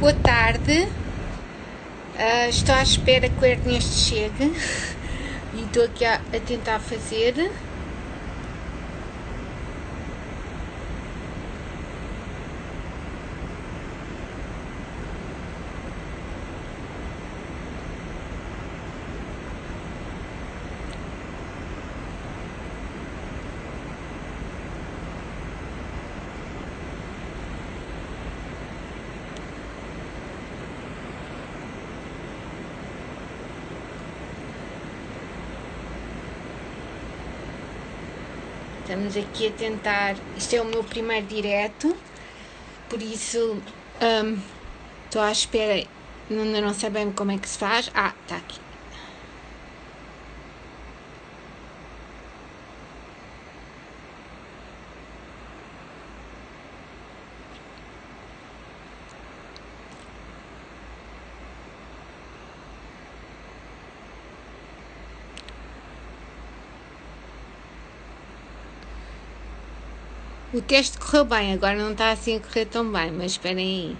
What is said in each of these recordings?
Boa tarde. Estou à espera que o Ernesto chegue e estou aqui a tentar fazer. Estamos aqui a tentar. Isto é o meu primeiro direto, por isso estou à espera. Ainda não sei bem como é que se faz. Está aqui. O teste correu bem, agora não está assim a correr tão bem, mas esperem aí.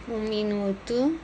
Um minuto.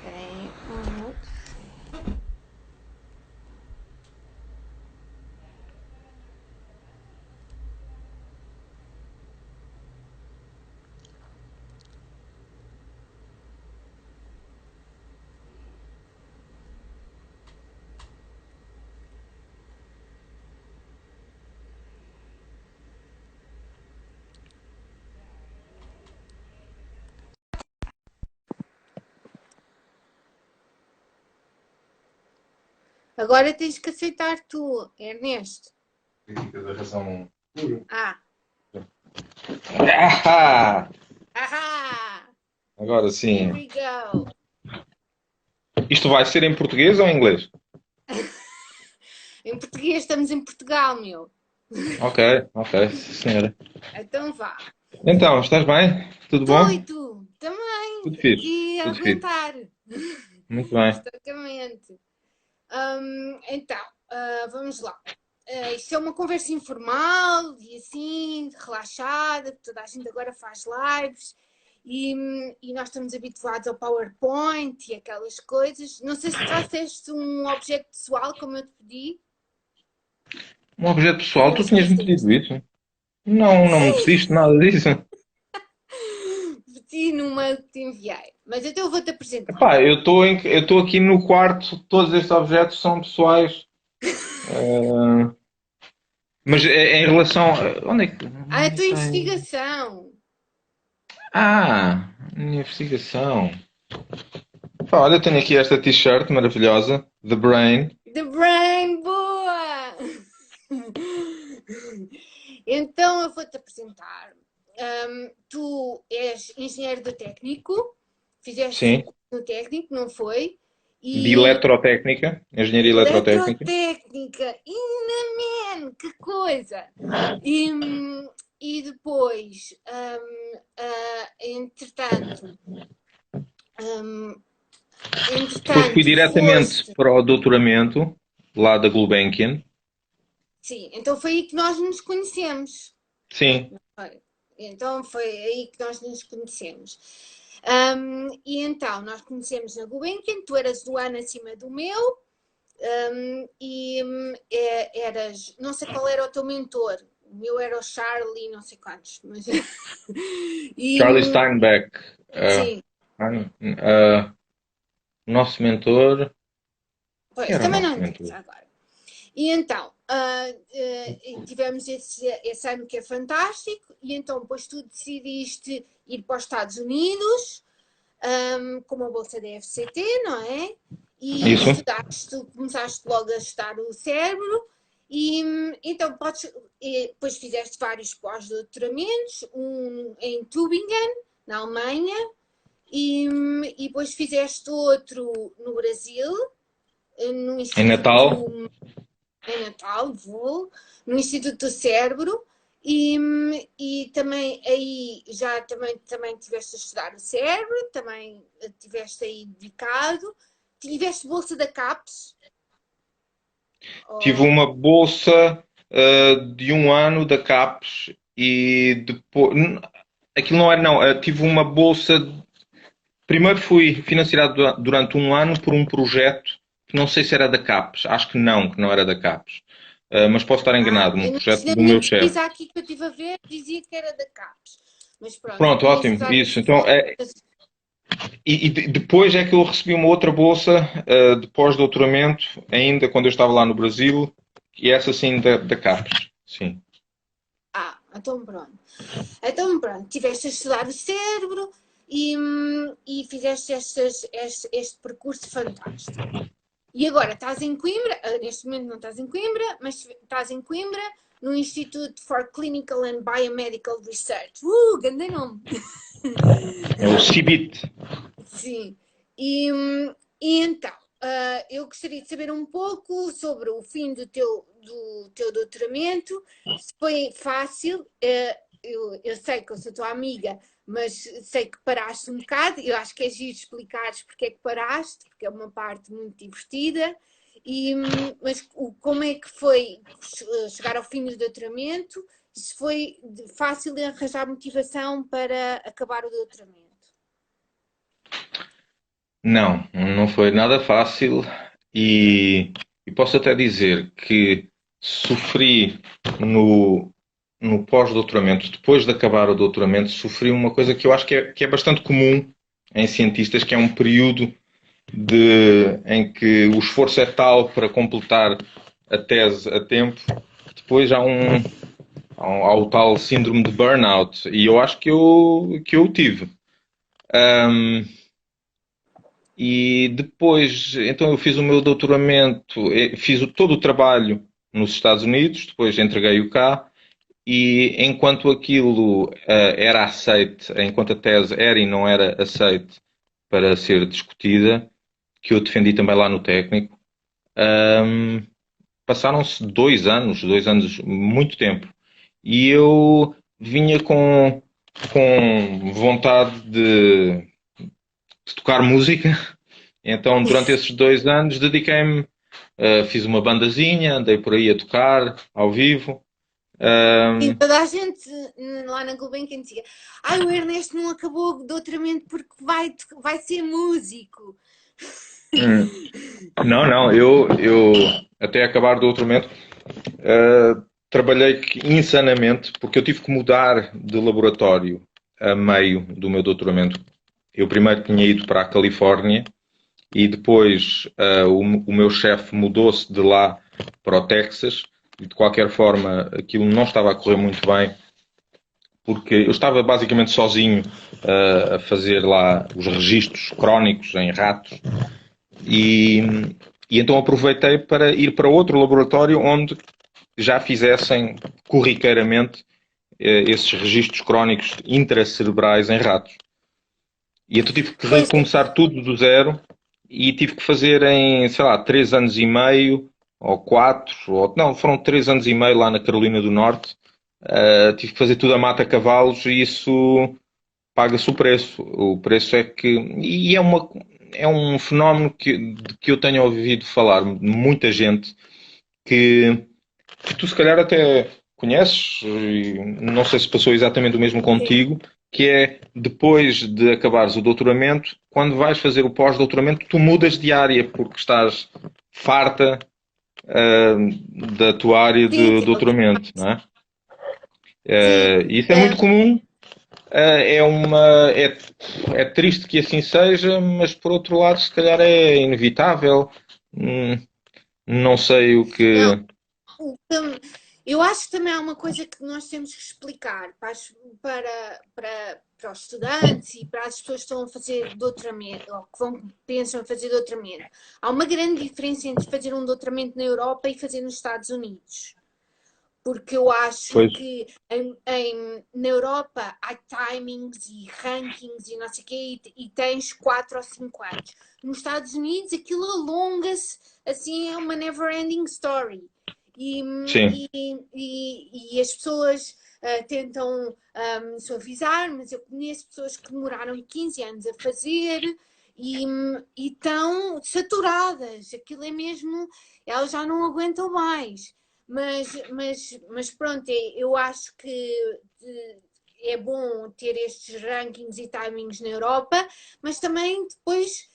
Esperem aí um minuto. Agora tens que aceitar tu, Ernesto. Crítica da razão. Ah, Ah! ahá! Agora Here sim. we go. Isto vai ser em português ou em inglês? Em português estamos em Portugal, meu. Ok, ok, sim, senhora. Então vá. Então, estás bem? Tudo Estou e bom? tu também Tudo fixe, aqui a tudo fixe. aguentar, Muito bem. estoicamente. Então, vamos lá. Isto é uma conversa informal e assim, relaxada, toda a gente agora faz lives e nós estamos habituados ao PowerPoint e aquelas coisas. Não sei se trouxeste um objeto pessoal, como eu te pedi, Um objeto pessoal, ou tu tinhas-me esqueceste. pedido isso? Não, não me Sim, pediste nada disso. pedi no mail que te enviei, mas então eu vou-te apresentar. Epá, eu estou aqui no quarto, todos estes objetos são pessoais. Ah, mas em relação. Onde é que. A Não tua sei. investigação. Minha investigação. Pá, olha, tenho aqui esta t-shirt maravilhosa, The Brain. The Brain, boa! Então eu vou-te apresentar. Tu és engenheiro do técnico, fizeste Sim, o curso no técnico, não foi? de E eletrotécnica, engenharia eletrotécnica. eletrotécnica, man, que coisa! E, e depois, entretanto, hum, Depois fui entretanto, diretamente foste. para o doutoramento, lá da Gulbenkian. Sim, então foi aí que nós nos conhecemos. Sim, Foi. Então foi aí que nós nos conhecemos. E então nós conhecemos na Gulbenkian, tu eras do ano acima do meu, eras, não sei qual era o teu mentor, o meu era o Charlie, não sei quantos, mas e, Charlie Steinbeck. ah, sim, o nosso mentor. Quem pois era o também não nosso interessa mentor? agora. E então, e tivemos esse ano que é fantástico, e então depois tu decidiste ir para os Estados Unidos, com uma bolsa da FCT, não é? E Isso. estudaste, começaste logo a estudar o cérebro, e então depois fizeste vários pós-doutoramentos, um em Tübingen, na Alemanha, e depois fizeste outro no Brasil, no Em Natal. Instituto em Natal, vou, no Instituto do Cérebro, e, e também aí já também tiveste a estudar o cérebro, também tiveste aí dedicado, tiveste bolsa da CAPES. Tive Oh, uma bolsa de um ano da CAPES e depois. Aquilo não era, não. Tive uma bolsa. Primeiro fui financiado durante um ano por um projeto que não sei se era da CAPES. Acho que não era da CAPES. Mas posso estar enganado. Um projeto na do minha meu chefe. pesquisa aqui que eu estive a ver, dizia que era da CAPES. Mas pronto, eu Pronto, conheço ótimo. várias Isso. Então, bolsas. depois é que eu recebi uma outra bolsa de pós-doutoramento, ainda quando eu estava lá no Brasil, e essa sim da CAPES. Sim. Então pronto. Então pronto, tiveste a estudar o cérebro e fizeste este percurso fantástico. E agora estás em Coimbra, neste momento não estás em Coimbra, mas estás em Coimbra no Institute for Clinical and Biomedical Research. Grande nome! É o CIBIT. Sim. E então, eu gostaria de saber um pouco sobre o fim do teu doutoramento, se foi fácil. Eu sei que eu sou tua amiga, mas sei que paraste um bocado. Eu acho que é giro explicares porque é que paraste, porque é uma parte muito divertida. Mas como é que foi chegar ao fim do doutoramento? Se foi fácil de arranjar motivação para acabar o doutoramento? Não, não foi nada fácil e posso até dizer que sofri no, no pós-doutoramento, depois de acabar o doutoramento, sofri uma coisa que eu acho que é bastante comum em cientistas, que é um período em que o esforço é tal para completar a tese a tempo, que depois há o tal síndrome de burnout, e eu acho que eu tive. Um, e depois, então eu fiz o meu doutoramento, fiz todo o trabalho nos Estados Unidos, depois entreguei-o cá, e enquanto aquilo era aceite, enquanto a tese era e não era aceite para ser discutida, que eu defendi também lá no técnico, hum, passaram-se 2 anos, muito tempo, e eu vinha com vontade de tocar música. Então, durante esses 2 anos, dediquei-me, fiz uma bandazinha, andei por aí a tocar, ao vivo. Sim, Ahm, toda a gente lá na Gulbenkian dizia: o Ernesto não acabou o doutoramento porque vai ser músico. hum. Não, não, eu até acabar do doutoramento, trabalhei insanamente, porque eu tive que mudar de laboratório a meio do meu doutoramento. Eu primeiro tinha ido para a Califórnia e depois o meu chefe mudou-se de lá para o Texas e de qualquer forma aquilo não estava a correr muito bem porque eu estava basicamente sozinho a fazer lá os registros crónicos em ratos e, e então aproveitei para ir para outro laboratório onde já fizessem corriqueiramente esses registros crónicos intracerebrais em ratos. E então tive que Pois é, recomeçar tudo do zero e tive que fazer em, sei lá, 3 anos e meio ou quatro, ou, não, foram 3 anos e meio lá na Carolina do Norte. Tive que fazer tudo a mata-cavalos e isso paga-se o preço. O preço é que. E é um fenómeno de que eu tenho ouvido falar, muita gente que, que tu se calhar até conheces, e não sei se passou exatamente o mesmo sim. contigo, que é depois de acabares o doutoramento, quando vais fazer o pós-doutoramento, tu mudas de área porque estás farta da tua área Sim, de sim, doutoramento, não é? sim. Isso é muito comum. É triste que assim seja, mas por outro lado, se calhar é inevitável. Hum, não sei o Não, que. Eu acho que também há uma coisa que nós temos que explicar para os estudantes e para as pessoas que estão a fazer doutoramento, ou que pensam em fazer doutoramento. Há uma grande diferença entre fazer um doutoramento na Europa e fazer nos Estados Unidos. Porque eu acho Pois, que na Europa há timings e rankings e não sei o quê, e tens 4 ou 5 anos. Nos Estados Unidos aquilo alonga-se, assim, é uma never-ending story. E, sim. e as pessoas tentam suavizar, mas eu conheço pessoas que demoraram 15 anos a fazer e estão saturadas. Aquilo é mesmo, elas já não aguentam mais. Mas pronto, eu acho que é bom ter estes rankings e timings na Europa, mas também depois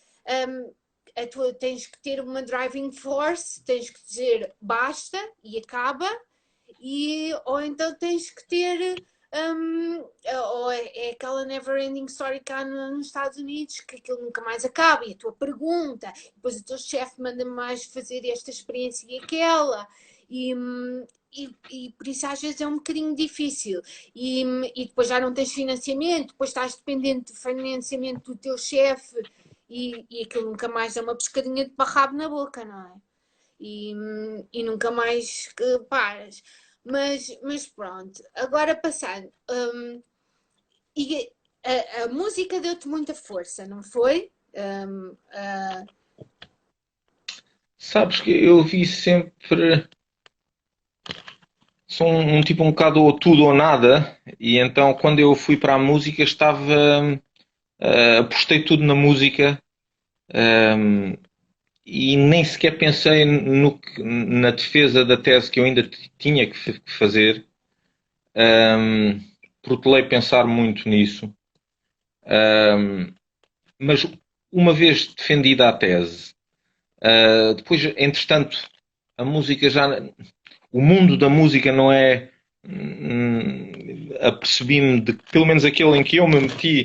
tens que ter uma driving force, tens que dizer basta e acaba, ou então tens que ter. Ou é aquela never ending story cá nos Estados Unidos que aquilo nunca mais acaba e a tua pergunta, depois o teu chefe manda mais fazer esta experiência e aquela e, e por isso às vezes é um bocadinho difícil e depois já não tens financiamento, depois estás dependente do financiamento do teu chefe e aquilo nunca mais é uma pescadinha de barrabo na boca, não é? E nunca mais paras. Mas pronto, agora passando. E a música deu-te muita força, não foi? Sabes que eu vi sempre. Sou um tipo um bocado ou tudo ou nada, e então quando eu fui para a música estava. Apostei tudo na música, e nem sequer pensei na defesa da tese que eu ainda tinha que fazer. Protelei pensar muito nisso. Mas uma vez defendida a tese, depois, entretanto, a música já. O mundo da música não é. Apercebi-me de que, pelo menos aquele em que eu me meti,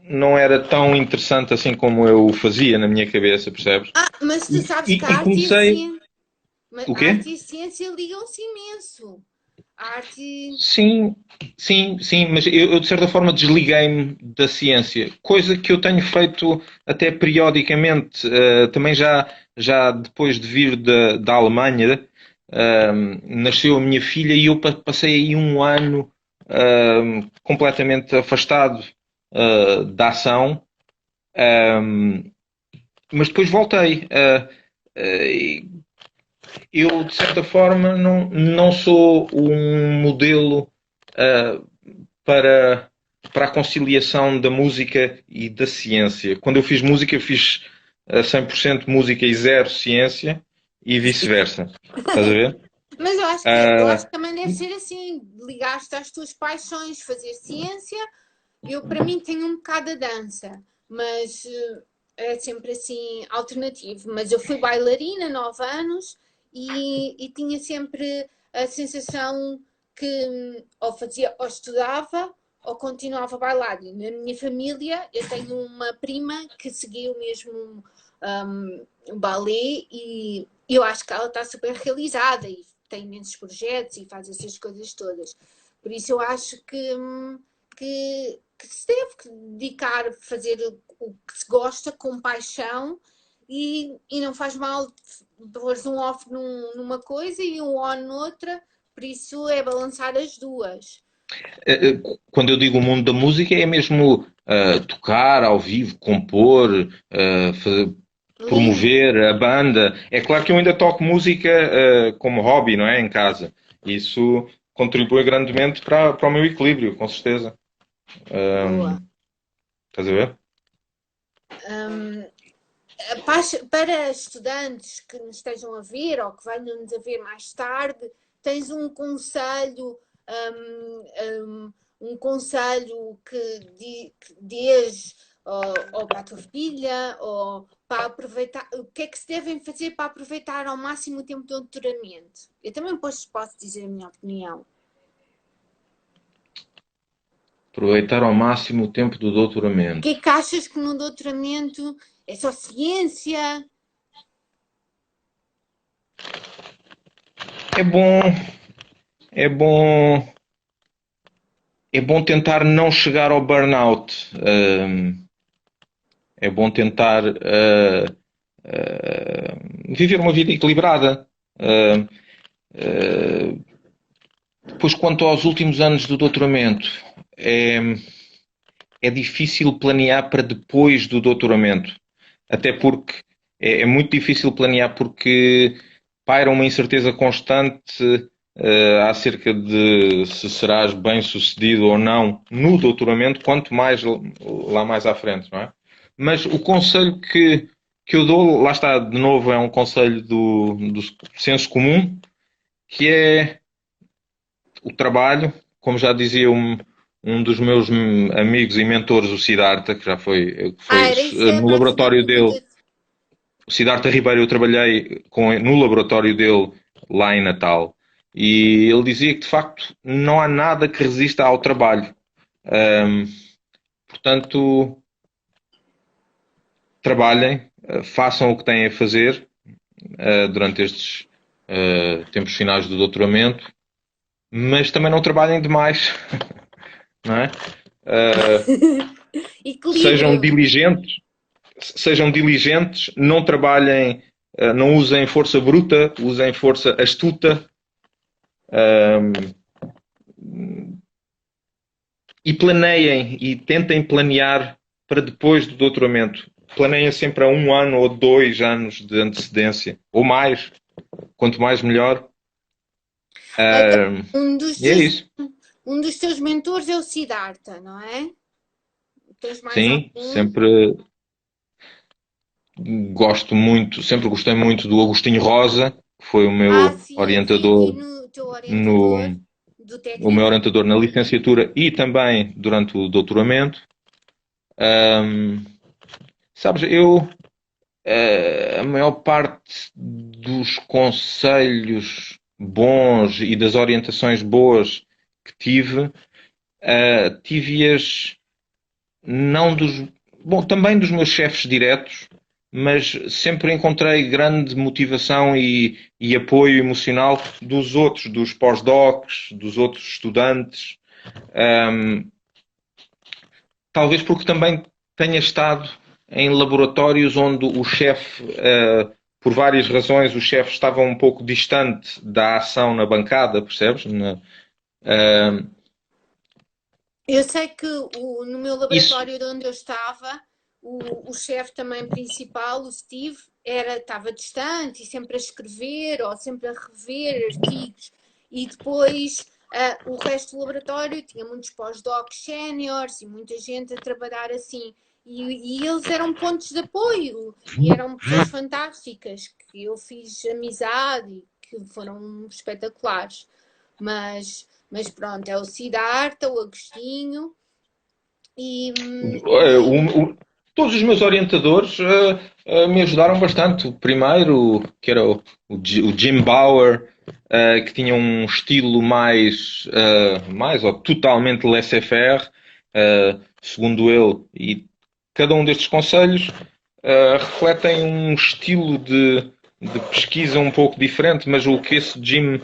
não era tão interessante assim como eu o fazia na minha cabeça, percebes? Mas tu sabes que E comecei. O a arte quê? e a ciência ligam-se imenso. A arte. Sim, sim, mas eu de certa forma desliguei-me da ciência, coisa que eu tenho feito até periodicamente, também já depois de vir da Alemanha, nasceu a minha filha e eu passei aí um ano completamente afastado da ação, mas depois voltei. Eu, de certa forma, não sou um modelo uh, para, para a conciliação da música e da ciência. Quando eu fiz música, eu fiz 100% música e zero ciência e vice-versa. Estás a ver? Mas eu acho que também deve ser assim, ligaste às tuas paixões, fazer ciência. Eu, para mim, tenho um bocado a dança, mas é sempre assim, alternativo. Mas eu fui bailarina 9 anos e tinha sempre a sensação que ou fazia, ou estudava, ou continuava a bailar. E na minha família, eu tenho uma prima que seguiu mesmo balé e eu acho que ela está super realizada e tem imensos projetos e faz essas coisas todas. Por isso eu acho que se deve dedicar a fazer o que se gosta com paixão e não faz mal pôr um off numa coisa e um on noutra, por isso é balançar as duas. Quando eu digo o mundo da música, é mesmo tocar ao vivo, compor, Lindo. promover a banda. É claro que eu ainda toco música como hobby, não é? Em casa. Isso contribui grandemente para o meu equilíbrio, com certeza. Boa. Estás a ver? Um, para estudantes que nos estejam a ver ou que venham-nos a ver mais tarde, tens um conselho, um conselho que dês ou para a tua filha, ou para aproveitar, o que é que se devem fazer para aproveitar ao máximo o tempo do doutoramento? Eu também posso dizer a minha opinião. Aproveitar ao máximo o tempo do O que doutoramento. é que achas que no doutoramento é só ciência? é bom, é bom, é bom tentar não chegar ao burnout. É bom tentar viver uma vida equilibrada. Uh, uh, Depois, quanto aos últimos anos do doutoramento, é, é difícil planear para depois do doutoramento. Até porque é muito difícil planear porque paira uma incerteza constante acerca de se serás bem sucedido ou não no doutoramento, quanto mais lá mais à frente, não é? Mas o conselho que eu dou, lá está, de novo, é um conselho do senso comum, que é o trabalho, como já dizia um dos meus amigos e mentores, o Siddhartha, que já foi Era isso que é a no próxima laboratório pergunta. dele. O Siddhartha Ribeiro, eu trabalhei no laboratório dele lá em Natal. E ele dizia que, de facto, não há nada que resista ao trabalho. Ahm, Portanto, trabalhem, façam o que têm a fazer durante estes tempos finais do doutoramento, mas também não trabalhem demais, não é? Sejam Equilíbrio. diligentes, sejam diligentes, não trabalhem, não usem força bruta, usem força astuta. E planeiem e tentem planear para depois do doutoramento. Planeiem sempre a 1 ano ou 2 anos de antecedência, ou mais. Quanto mais, melhor. Olha, Uh, um dos e é teus, isso. um dos teus mentores é o Siddhartha, não é? Tens mais Sim, algum? sempre sempre gostei muito do Agostinho Rosa, que foi o Ah, meu sim, eu vi aqui orientador no teu orientador no, do o meu técnico. orientador na licenciatura e também durante o doutoramento. Um, Sabes, a maior parte dos conselhos bons e das orientações boas que tive, tive-as não dos. Bom, também dos meus chefes diretos, mas sempre encontrei grande motivação e apoio emocional dos outros, dos pós-docs, dos outros estudantes. Um, Talvez porque também tenha estado em laboratórios onde o chefe, por várias razões, o chefe estava um pouco distante da ação na bancada, percebes? Eu sei que no meu Isso, laboratório de onde eu estava, o chefe também principal, o Steve, estava distante e sempre a escrever ou sempre a rever artigos. E depois o resto do laboratório tinha muitos pós-docs séniores e muita gente a trabalhar assim. E eles eram pontos de apoio e eram pessoas fantásticas que eu fiz amizade e que foram espetaculares. Mas pronto, é o Siddhartha, o Agostinho e, e todos os meus orientadores me ajudaram bastante. O primeiro, que era o Jim Bauer, que tinha um estilo mais ou totalmente laissez-faire, segundo ele, e cada um destes conselhos refletem um estilo de pesquisa um pouco diferente, mas o que esse Jim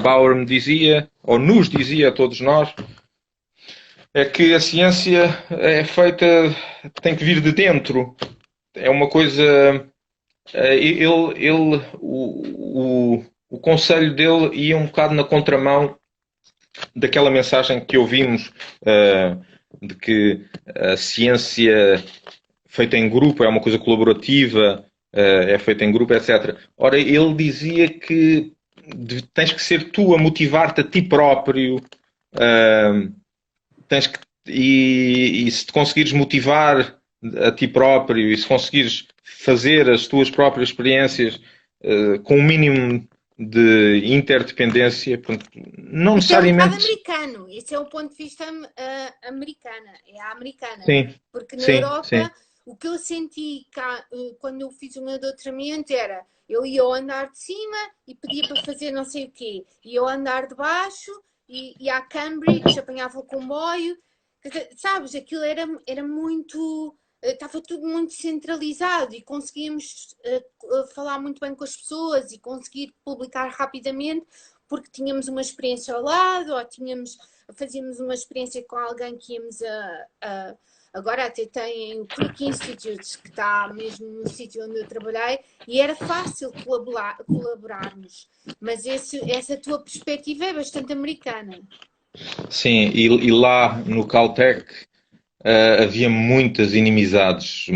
Bauer me dizia, ou nos dizia a todos nós, é que a ciência é feita, tem que vir de dentro. É uma coisa. O conselho dele ia um bocado na contramão daquela mensagem que ouvimos de que a ciência feita em grupo é uma coisa colaborativa, é feita em grupo, etc. Ora, ele dizia que tens que ser tu a motivar-te a ti próprio, tens que, e se te conseguires motivar a ti próprio e se conseguires fazer as tuas próprias experiências com um mínimo de interdependência, portanto, não isso é um bocado necessariamente. americano. Esse é o ponto de vista americana, é a americana. Sim, Porque na sim, sim. Europa, o que eu senti cá, quando eu fiz o meu doutoramento era eu ia ao andar de cima e pedia para fazer não sei o quê, ia ao andar de baixo e ia a Cambridge, apanhava o comboio. Sabes, aquilo era muito. estava tudo muito centralizado e conseguíamos falar muito bem com as pessoas e conseguir publicar rapidamente porque tínhamos uma experiência ao lado ou fazíamos uma experiência com alguém que íamos agora até tem o Click Institute, que está mesmo no sítio onde eu trabalhei, e era fácil colaborarmos. Mas essa tua perspectiva é bastante americana. Sim, e lá no Caltech havia muitas inimizades,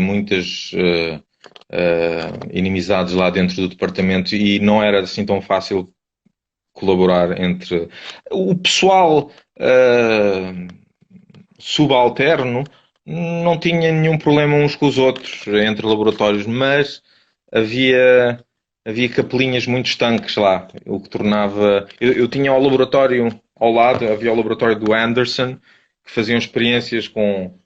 inimizades lá dentro do departamento e não era assim tão fácil colaborar entre o pessoal subalterno. Não tinha nenhum problema uns com os outros entre laboratórios, mas havia, havia capelinhas muito estanques lá, o que tornava. Eu tinha o laboratório ao lado, havia o laboratório do Anderson, que faziam experiências com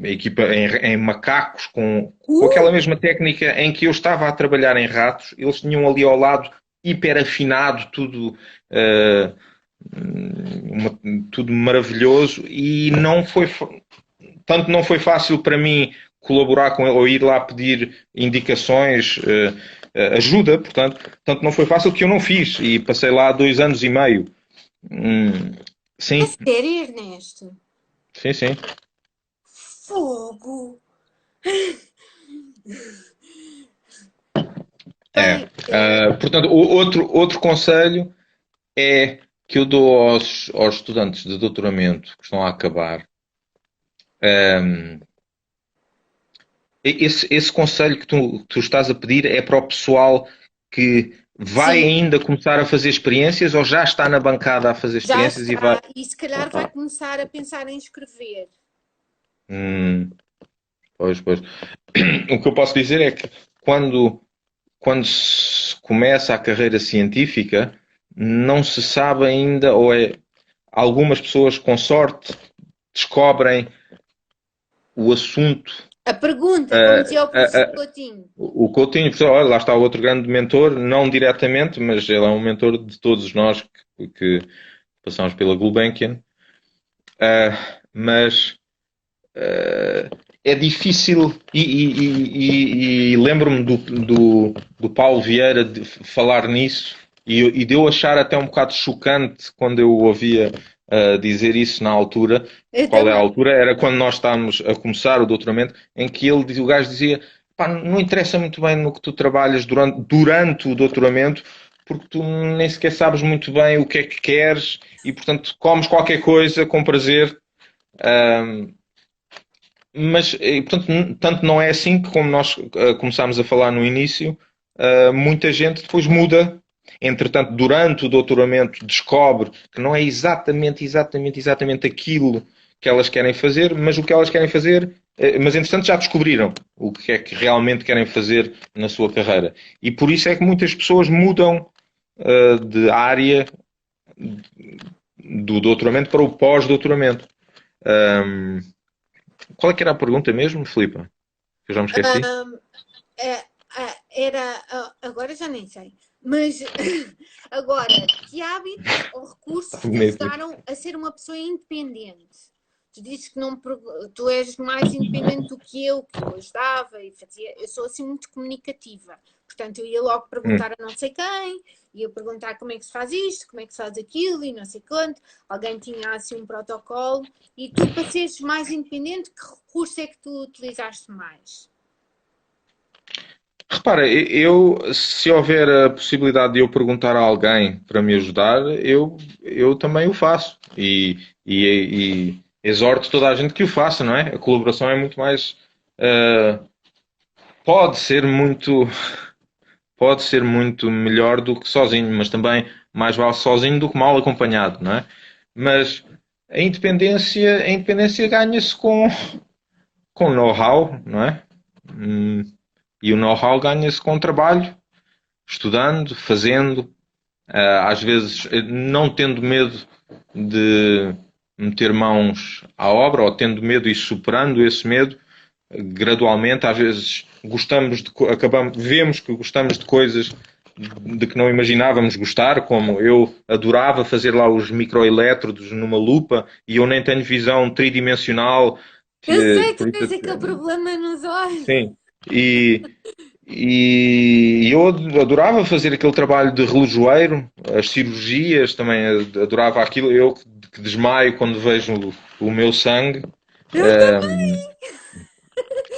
a equipa em macacos, com aquela mesma técnica em que eu estava a trabalhar em ratos, eles tinham ali ao lado hiper afinado, tudo maravilhoso, e não foi fácil para mim colaborar com ele ou ir lá pedir indicações, ajuda, portanto não foi fácil que eu não fiz e passei lá 2 anos e meio. É Sim, sério, Ernesto? sim, sim. Fogo! É. Bem, Portanto, outro conselho é que eu dou aos estudantes de doutoramento que estão a acabar. Esse conselho que tu estás a pedir é para o pessoal que vai sim, ainda começar a fazer experiências ou já está na bancada a fazer já experiências e vai. está. E se calhar vai começar a pensar em escrever. Hum, pois, pois. O que eu posso dizer é que quando se começa a carreira científica, não se sabe ainda, algumas pessoas com sorte descobrem o assunto. A pergunta, como dizia o professor Coutinho. O Coutinho, olha, lá está o outro grande mentor, não diretamente, mas ele é um mentor de todos nós que passamos pela Gulbenkian. Mas é difícil e lembro-me do Paulo Vieira de falar nisso e de eu achar até um bocado chocante quando eu o ouvia dizer isso na altura. Eu Qual era a também. altura? Era quando nós estávamos a começar o doutoramento, em que o gajo dizia: pá, não interessa muito bem no que tu trabalhas durante o doutoramento, porque tu nem sequer sabes muito bem o que é que queres e, portanto, comes qualquer coisa com prazer. Mas, portanto, tanto não é assim que, como nós começámos a falar no início, muita gente depois muda. Entretanto, durante o doutoramento, descobre que não é exatamente aquilo que elas querem fazer, mas o que elas querem fazer, mas entretanto já descobriram o que é que realmente querem fazer na sua carreira. E por isso é que muitas pessoas mudam de área do doutoramento para o pós-doutoramento. Um, Qual é que era a pergunta mesmo, Filipe? Eu já me esqueci. É, era. Agora já nem sei. Mas agora, que hábitos ou recursos te ajudaram a ser uma pessoa independente? Tu dizes que não, tu és mais independente do que eu ajudava e fazia. Eu sou assim muito comunicativa. Portanto, eu ia logo perguntar a não sei quem, ia perguntar como é que se faz isto, como é que se faz aquilo e não sei quanto. Alguém tinha assim um protocolo. E tu, para seres mais independente, que recurso é que tu utilizaste mais? Repara, se houver a possibilidade de eu perguntar a alguém para me ajudar, eu também o faço. E exorto toda a gente que o faça, não é? A colaboração é muito mais. eh, pode ser muito. Pode ser muito melhor do que sozinho, mas também mais vale sozinho do que mal acompanhado, não é? Mas a independência ganha-se com know-how, não é? E o know-how ganha-se com trabalho, estudando, fazendo, às vezes não tendo medo de meter mãos à obra, ou tendo medo e superando esse medo gradualmente. Às vezes vemos que gostamos de coisas de que não imaginávamos gostar, como eu adorava fazer lá os microelétrodos numa lupa e eu nem tenho visão tridimensional, Eu sei, tu por tens isso, aquele problema nos olhos. sim. E, e eu adorava fazer aquele trabalho de relojoeiro, as cirurgias também adorava aquilo. Eu que desmaio quando vejo o meu sangue. Eu Mas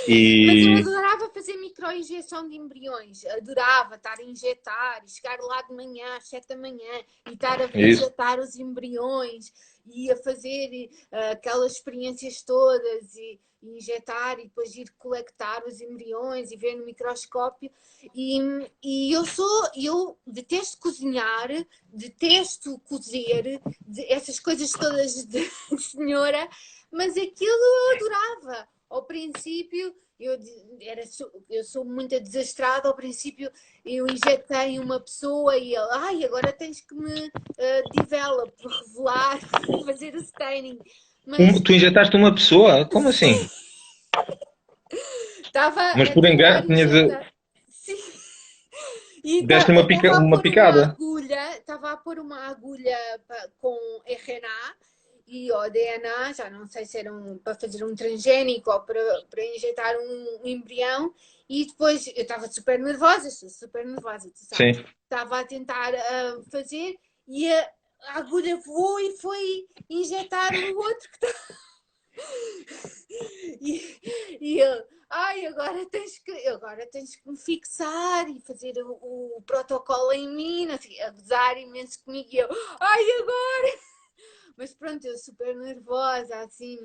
eu E adorava fazer microinjeção de embriões. Adorava estar a injetar e chegar lá de manhã às 7 da manhã e estar a isso, injetar os embriões e a fazer aquelas experiências todas e injetar e depois ir colectar os embriões e ver no microscópio. E, eu detesto cozinhar, detesto cozer, essas coisas todas de senhora, mas aquilo eu adorava. Ao princípio, eu sou muito desastrada. Ao princípio, eu injetei uma pessoa e ele, ai, agora tens que me develop, revelar, fazer o staining. Mas tu injetaste uma pessoa? Como assim? estava Mas a por tentar engano, injetar. Sim. E deste estava uma picada. a pôr uma agulha com RNA e o DNA, já não sei se era para fazer um transgénico ou para injetar um embrião, e depois eu estava super nervosa, sou super nervosa, tu sabes. Sim. Estava a tentar fazer e a agulha voou e foi injetar o outro que estava. E ele, ai, agora tens que me fixar e fazer o protocolo em mim, assim, a gozar imenso comigo. E eu, ai, agora! Mas pronto, eu super nervosa, assim.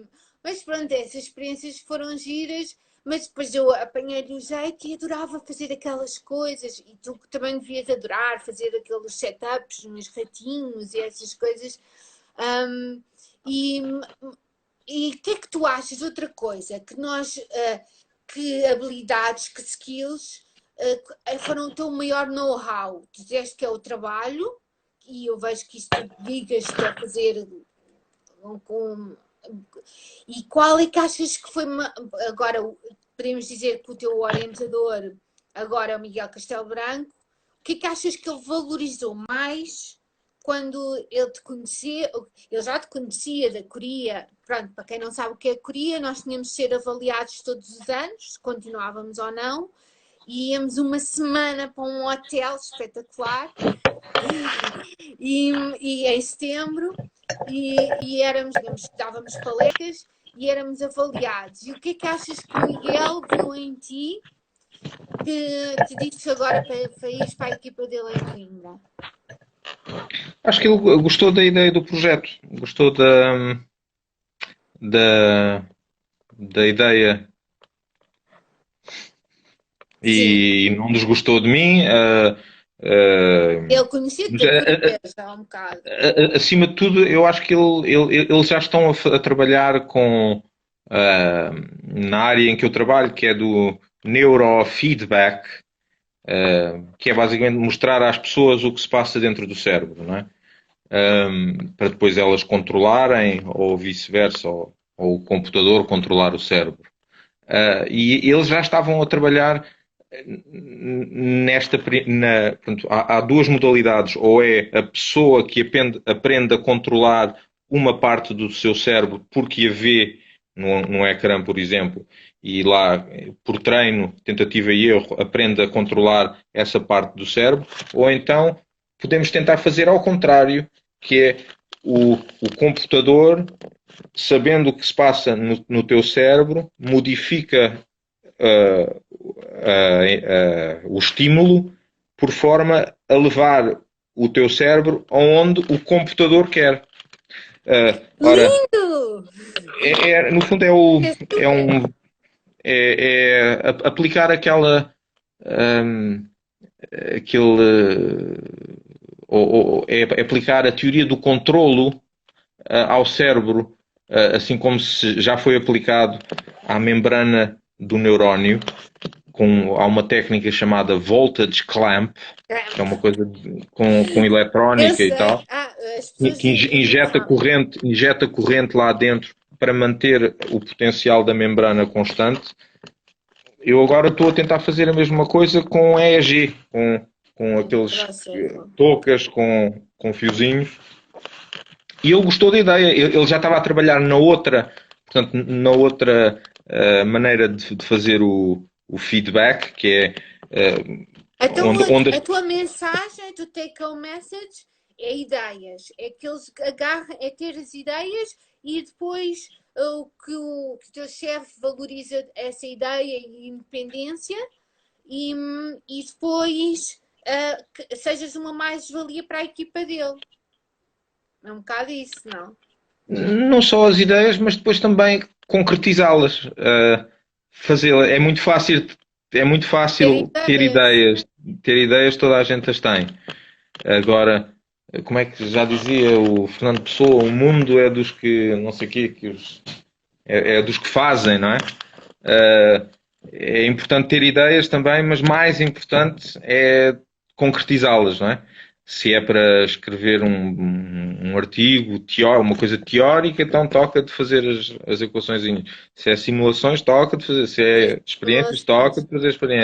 Mas pronto, essas experiências foram giras, mas depois eu apanhei-lhe o jeito e adorava fazer aquelas coisas. E tu também devias adorar fazer aqueles setups nos ratinhos e essas coisas. Um, e e o que é que tu achas? Outra coisa, que habilidades, que skills foram o teu maior know-how? Dizeste que é o trabalho, e eu vejo que isto digas-te a fazer com. E qual é que achas que foi. Agora, podemos dizer que o teu orientador agora é o Miguel Castelo Branco. O que é que achas que ele valorizou mais quando ele te conhecia? Ele já te conhecia da Coreia. Pronto, para quem não sabe o que é a Coreia, nós tínhamos de ser avaliados todos os anos, se continuávamos ou não. E íamos uma semana para um hotel espetacular e em setembro dávamos palecas e éramos avaliados. E o que é que achas que o Miguel viu em ti que te disse agora para ir para a equipa dele em Coimbra? Acho que ele gostou da ideia do projeto, gostou da, da ideia Sim, e não desgostou de mim. ele conhecia-te Mas, da Coreia já há um bocado. acima de tudo, eu acho que eles já estão a trabalhar com na área em que eu trabalho, que é do neurofeedback, que é basicamente mostrar às pessoas o que se passa dentro do cérebro, não é? Para depois elas controlarem, ou vice-versa, ou o computador controlar o cérebro. E eles já estavam a trabalhar nesta. Portanto, há duas modalidades, ou é a pessoa que aprende a controlar uma parte do seu cérebro porque a vê num ecrã, por exemplo, e lá, por treino, tentativa e erro, aprende a controlar essa parte do cérebro, ou então podemos tentar fazer ao contrário, que é o computador, sabendo o que se passa no teu cérebro, modifica o estímulo por forma a levar o teu cérebro aonde o computador quer. Ora, Lindo! no fundo É é super. um aplicar um, aquele é aplicar a teoria do controlo ao cérebro, assim como se já foi aplicado à membrana do neurónio, há uma técnica chamada voltage clamp, que é uma coisa com Eu eletrónica e sei. tal, As pessoas que não sabem. injeta corrente lá dentro para manter o potencial da membrana constante. Eu agora estou a tentar fazer a mesma coisa com EEG, com aqueles Crossover. toucas com fiozinhos. E ele gostou da ideia. Ele já estava a trabalhar na outra, Portanto, na outra maneira de fazer o feedback, que é Então, onde a tua mensagem, do take-home message, é ideias. É que eles agarram, é ter as ideias e depois que o teu chefe valoriza essa ideia e independência e depois que sejas uma mais-valia para a equipa dele. É um bocado isso, não? não só as ideias, mas depois também concretizá-las. Fazê-las. É muito Ter fácil ideias. ter ideias toda a gente as tem. Agora, como é que já dizia o Fernando Pessoa, o mundo é dos que, não sei o quê, é dos que fazem, não é? Uh, é importante ter ideias também, mas mais importante é concretizá-las, não é? Se é para escrever um artigo, uma coisa teórica, então toca de fazer as equações. Se é simulações, toca de fazer. Se é experiências, toca Simulações. de fazer experiências.